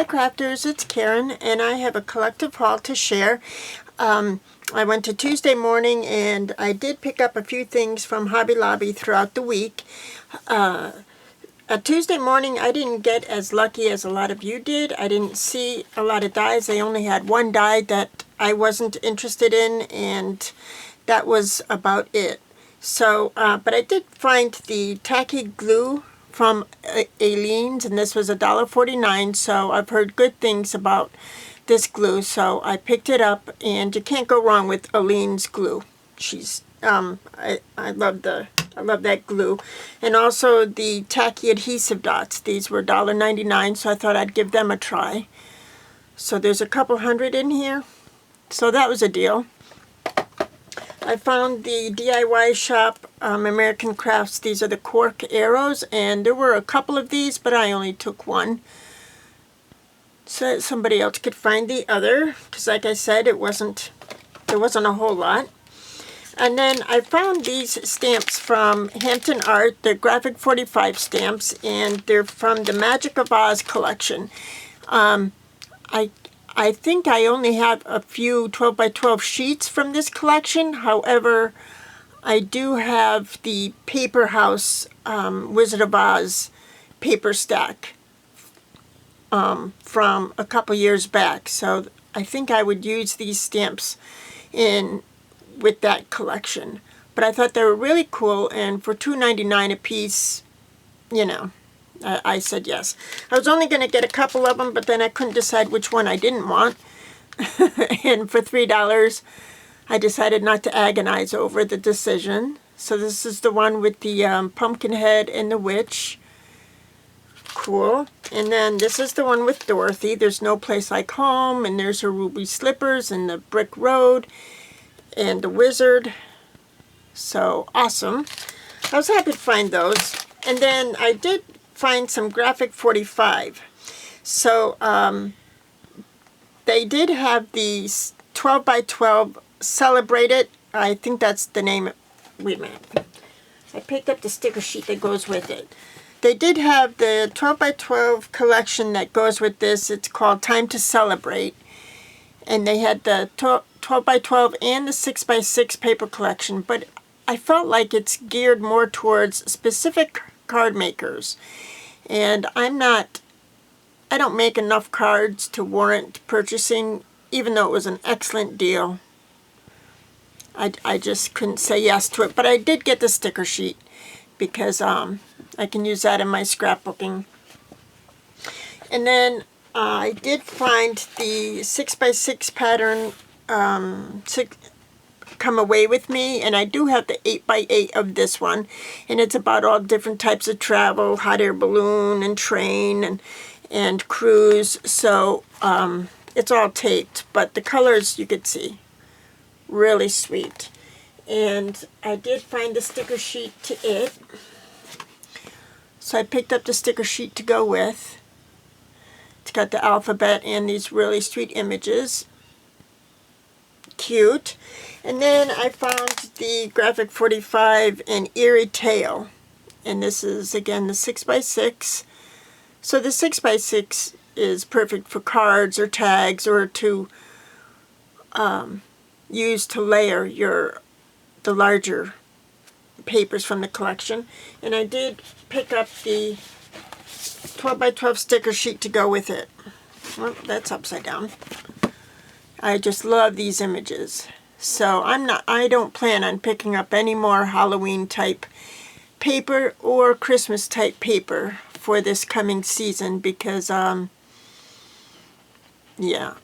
Hi crafters, it's Karen and I have a collective haul to share. I went to Tuesday Morning and I did pick up a few things from Hobby Lobby throughout the week. At Tuesday Morning I didn't get as lucky as a lot of you did. I didn't see a lot of dyes. They only had one dye that I wasn't interested in, and that was about it. So, but I did find the tacky glue from Aleene's, and this was $1.49, so I've heard good things about this glue, so I picked it up, and you can't go wrong with Aleene's glue. She's I love that glue. And also the tacky adhesive dots. These were $1.99, so I thought I'd give them a try. So there's a couple hundred in here, so that was a deal. I found the DIY shop, American Crafts. These are the cork arrows, and there were a couple of these, but I only took one, so that somebody else could find the other, because like I said, there wasn't a whole lot. And then I found these stamps from Hampton Art. They're Graphic 45 stamps, and they're from the Magic of Oz collection. I think I only have a few 12 by 12 sheets from this collection. However, I do have the Paper House Wizard of Oz paper stack from a couple years back. So I think I would use these stamps with that collection. But I thought they were really cool, and for $2.99 a piece, you know, I said yes. I was only going to get a couple of them, but then I couldn't decide which one I didn't want. And for $3, I decided not to agonize over the decision. So this is the one with the pumpkin head and the witch. Cool. And then this is the one with Dorothy. There's no place like home, and there's her ruby slippers and the brick road and the wizard. So awesome. I was happy to find those. And then I did find some Graphic 45. So they did have these 12 by 12 Celebrate It. I think that's the name. Wait a minute. I picked up the sticker sheet that goes with it. They did have the 12 by 12 collection that goes with this. It's called Time to Celebrate. And they had the 12 by 12 and the 6 by 6 paper collection. But I felt like it's geared more towards specific card makers. And I don't make enough cards to warrant purchasing, even though it was an excellent deal. I just couldn't say yes to it. But I did get the sticker sheet because I can use that in my scrapbooking. And then I did find the 6 by 6 pattern come away with me, and I do have the 8 by 8 of this one, and it's about all different types of travel, hot air balloon and train and cruise. So it's all taped, but the colors you could see really sweet. And I did find the sticker sheet to it, so I picked up the sticker sheet to go with. It's got the alphabet and these really sweet images. Cute. And then I found the Graphic 45 and Eerie Tale. And this is, again, the 6 by 6. So the 6 by 6 is perfect for cards or tags, or to use to layer the larger papers from the collection. And I did pick up the 12 by 12 sticker sheet to go with it. Well, that's upside down. I just love these images. So I don't plan on picking up any more Halloween type paper or Christmas type paper for this coming season, because yeah,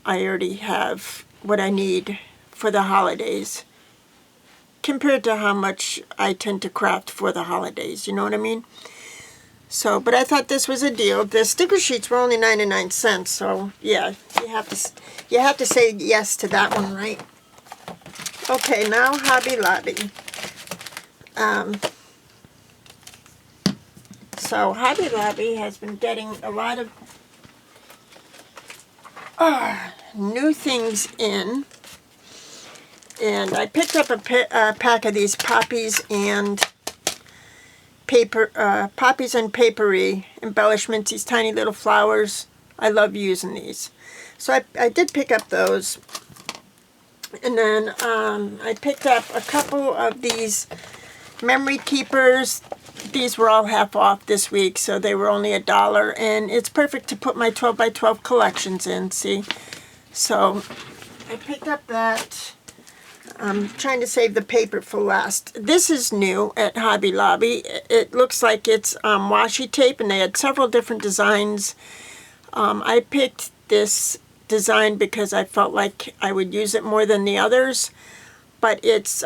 I already have what I need for the holidays compared to how much I tend to craft for the holidays, you know what I mean? So, but I thought this was a deal. The sticker sheets were only 99 cents, so yeah, you have to say yes to that one, right? Okay, now Hobby Lobby. So Hobby Lobby has been getting a lot of new things in, and I picked up a pack of these poppies and papery embellishments, these tiny little flowers. I love using these. So I did pick up those. And then I picked up a couple of these memory keepers. These were all half off this week, so they were only $1. And it's perfect to put my 12 by 12 collections in, see? So I picked up that. I'm trying to save the paper for last. This is new at Hobby Lobby. It looks like it's washi tape, and they had several different designs. I picked this design because I felt like I would use it more than the others. But it's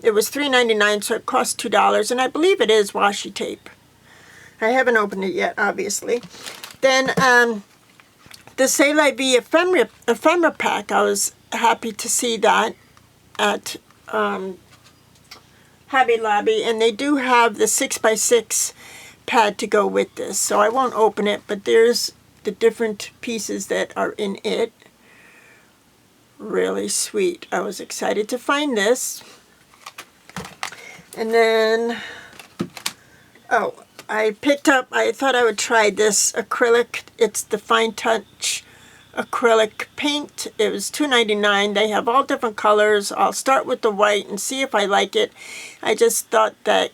it was $3.99, so it cost $2, and I believe it is washi tape. I haven't opened it yet, obviously. Then the C'est La Vie ephemera pack, I was happy to see that at Hobby Lobby, and they do have the 6x6 pad to go with this, so I won't open it, but there's the different pieces that are in it. Really sweet. I was excited to find this. And then, oh, I picked up, I thought I would try this acrylic. It's the Fine Touch acrylic paint. It was $2.99. They have all different colors. I'll start with the white and see if I like it. I just thought that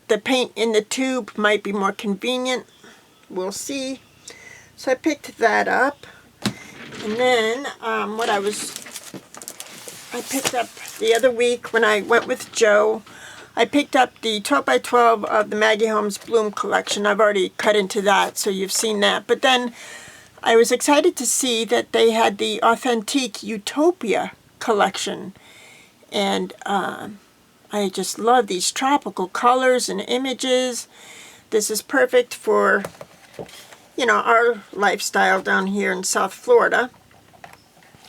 the paint in the tube might be more convenient. We'll see. So I picked that up. And then I picked up the other week when I went with Joe, I picked up the 12 by 12 of the Maggie Holmes Bloom collection. I've already cut into that, so you've seen that. But then I was excited to see that they had the Authentique Utopia collection. And I just love these tropical colors and images. This is perfect for, you know, our lifestyle down here in South Florida.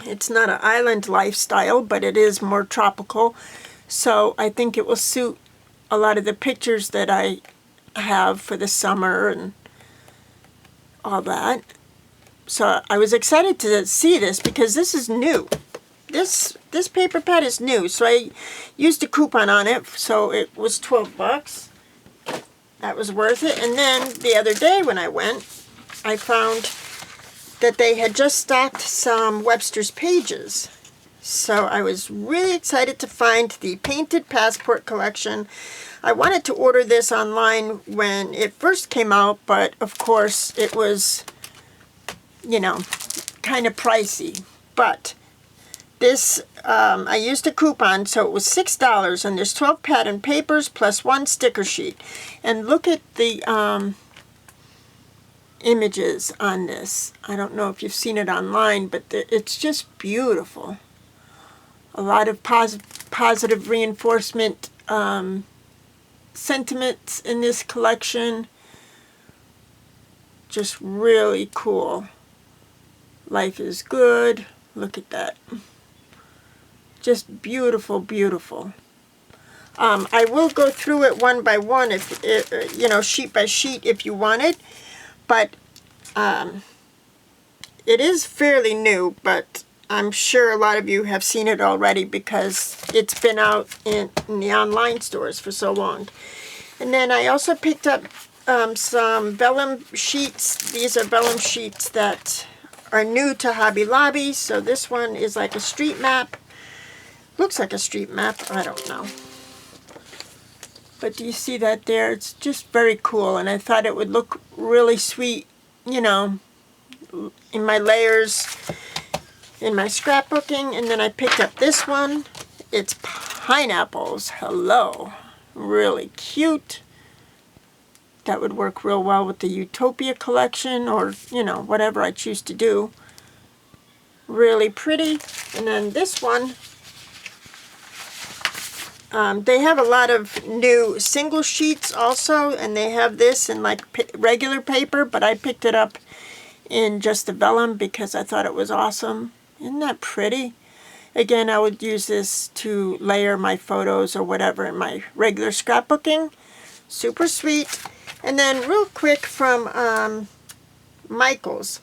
It's not an island lifestyle, but it is more tropical. So I think it will suit a lot of the pictures that I have for the summer and all that. So I was excited to see this because this is new. This paper pad is new. So I used a coupon on it, so it was $12. That was worth it. And then the other day when I went, I found that they had just stocked some Webster's Pages. So I was really excited to find the Painted Passport collection. I wanted to order this online when it first came out, but of course it was, you know, kind of pricey. But this, I used a coupon, so it was $6, and there's 12 pattern papers plus 1 sticker sheet. And look at the images on this. I don't know if you've seen it online, but it's just beautiful. A lot of positive reinforcement sentiments in this collection. Just really cool. Life is good. Look at that. Just beautiful, beautiful. I will go through it one by one, if you know, sheet by sheet, if you wanted. But it is fairly new, but I'm sure a lot of you have seen it already because it's been out in the online stores for so long. And then I also picked up some vellum sheets. These are vellum sheets that are new to Hobby Lobby. So this one is like a street map. Looks like a street map. I don't know. But do you see that there? It's just very cool. And I thought it would look really sweet, you know, in my layers, in my scrapbooking. And then I picked up this one. It's pineapples. Hello. Really cute. That would work real well with the Utopia collection, or, you know, whatever I choose to do. Really pretty. And then this one, they have a lot of new single sheets also, and they have this in like regular paper, but I picked it up in just the vellum because I thought it was awesome. Isn't that pretty? Again, I would use this to layer my photos or whatever in my regular scrapbooking. Super sweet. And then real quick from Michael's.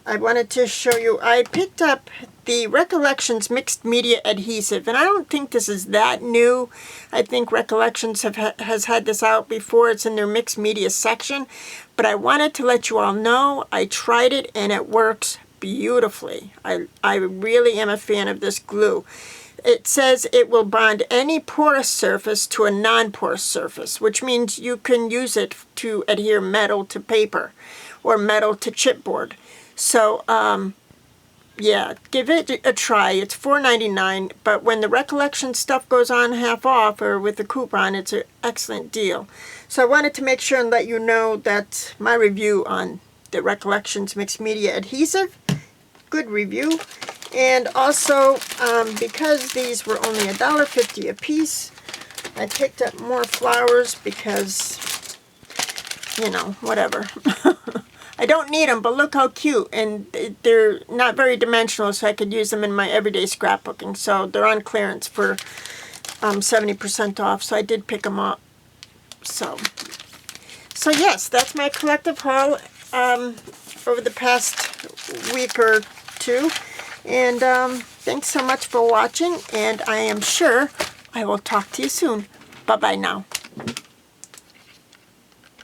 I wanted to show you, I picked up the Recollections Mixed Media Adhesive, and I don't think this is that new. I think Recollections has had this out before. It's in their mixed media section, but I wanted to let you all know I tried it and it works beautifully. I really am a fan of this glue. It says it will bond any porous surface to a non-porous surface, which means you can use it to adhere metal to paper or metal to chipboard. So, yeah, give it a try. It's $4.99, but when the Recollection stuff goes on half off or with the coupon, it's an excellent deal. So I wanted to make sure and let you know that my review on the Recollections Mixed Media Adhesive, good review. And also, because these were only $1.50 a piece, I picked up more flowers because, you know, whatever. I don't need them, but look how cute. And they're not very dimensional, so I could use them in my everyday scrapbooking. So they're on clearance for 70% off, so I did pick them up. So yes, that's my collective haul over the past week or two. And thanks so much for watching, and I am sure I will talk to you soon. Bye-bye now.